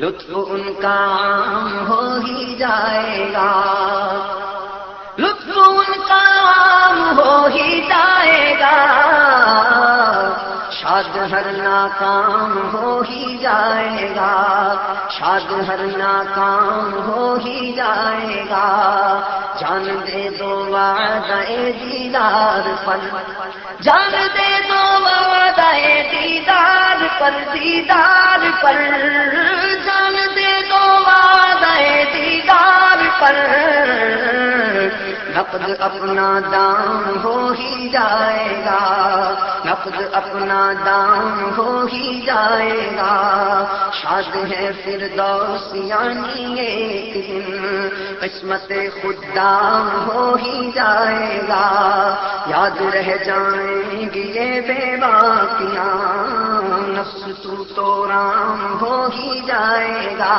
لطف ان کا عام ہو ہی جائے گا، لطف ان کا عام ہو ہی جائے گا، شاد ہر ناکام ہو ہی جائے گا، شاد ہر ناکام ہو ہی جائے گا، جان دے دو وعدہ دیدار پر، جان دے دو وعدہ دیدار پر، دیدار پر، جان دے دو وعدہ دیدار پر، نقد اپنا دام ہو ہی جائے گا، نقد اپنا دام ہو ہی جائے گا، شاد ہے فردوس یعنی ایک دن قسمت خوددام ہو ہی جائے گا، یاد رہ جائیں گی یہ بے باکیاں، نفس تو رام ہو ہی جائے گا،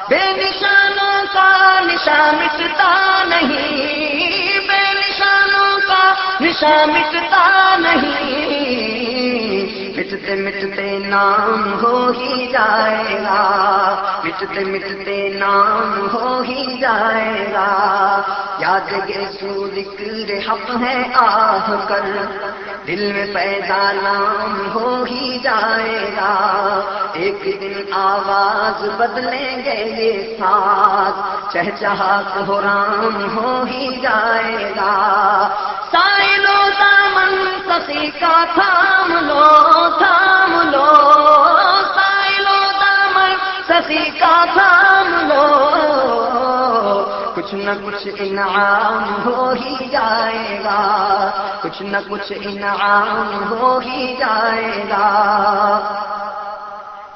بے نشانوں کا نشان مٹتا نہیں، بے نشانوں کا نشان مٹتا نہیں، مٹتے مٹتے نام ہو ہی جائے گا، مٹتے مٹتے نام ہو ہی جائے گا، یاد گیسو ذکر حق ہے آہ کر، دل میں پیدا نام ہو ہی جائے گا، ایک دن آواز بدلیں گے یہ ساتھ، چہچہاٹ ہو رام ہو ہی جائے گا، سائلو دامن سخی کا تھام لو، تھام لو، سائلو دامن سخی کا تھام لو، کچھ نہ کچھ انعام ہو ہی جائے گا، کچھ نہ کچھ انعام ہو ہی جائے گا،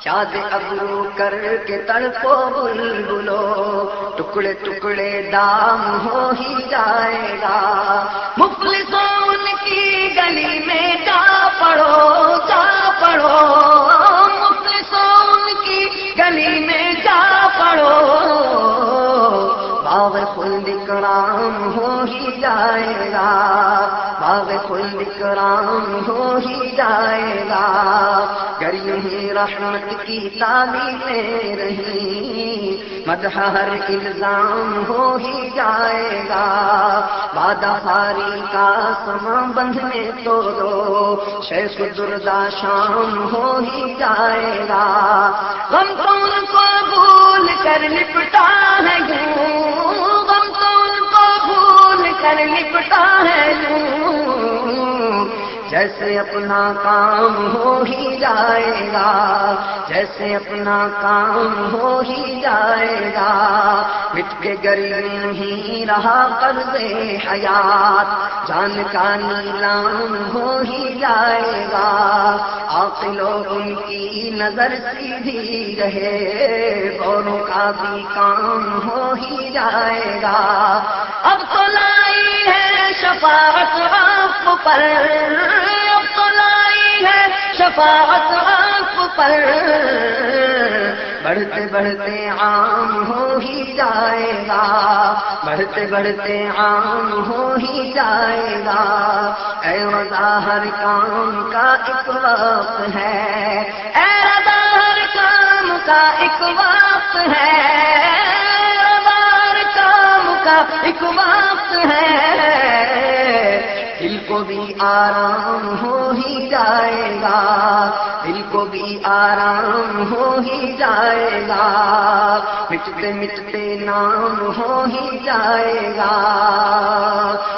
شاد ابرو کر کے تڑپو بلبلو، ٹکڑے ٹکڑے دام ہو ہی جائے گا، مفلسوں ان کی گلی میں جا پڑو، جا پڑو، مفلسوں ان کی گلی میں جا پڑو، باغ خلد کرام ہو ہی جائے گا، باغ خلد کرام ہو ہی جائے گا، گر یوں ہی رحمت کی تعلیمیں رہی، مدح ہر الزام ہو ہی جائے گا، وعدہ خاری کا سما بندھنے تو دو، شیخ دردا شام ہو ہی جائے گا، غم تو ان کو بھول کر لپٹا ہے یوں، غم تو ان کو بھول کر لپٹا ہے یوں، جیسے اپنا کام ہو ہی جائے گا، جیسے اپنا کام ہو ہی جائے گا، مٹ کے گریب نہیں رہا قرض حیات، جان کا نیلام ہو ہی جائے گا، عاقلوں ان کی نظر سیدھی رہے، غوروں کا بھی کام ہو ہی جائے گا، اب تو لائی ہے شفاعت آپ پر، اب تو لائی ہے شفاعت آپ پر، بڑھتے بڑھتے عام ہو ہی جائے گا، بڑھتے بڑھتے عام ہو ہی جائے گا، اے رضا ہر کام کا ایک وقت ہے، اے رضا ہر کام کا ایک وقت ہے، رضا ہر کام کا ایک وقت ہے، دل کو بھی آرام ہو ہی جائے گا، دل کو بھی آرام ہو ہی جائے گا، مٹتے مٹتے نام ہو ہی جائے گا،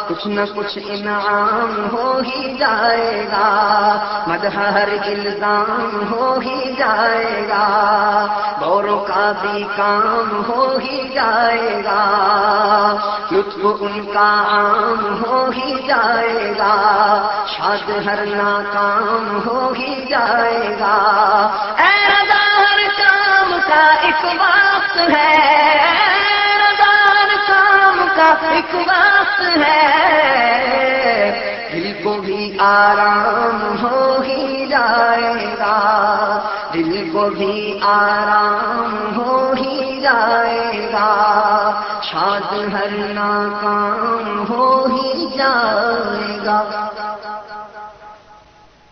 کچھ نہ کچھ انعام ہو ہی جائے گا، مدح ہر الزام ہو ہی جائے گا، غوروں کا بھی کام ہو ہی جائے گا، لطف ان کا عام ہو ہی جائے گا، شاد ہر ناکام ہو ہی جائے گا، اے رضا ہر کام کا ایک وقت ہے، رضا ہر کام کا ایک وقت ہے، دل کو بھی آرام ہو ہی جائے گا، دل کو بھی آرام ہو ہی جائے گا، شاد ہر ناکام ہو ہی جائے گا۔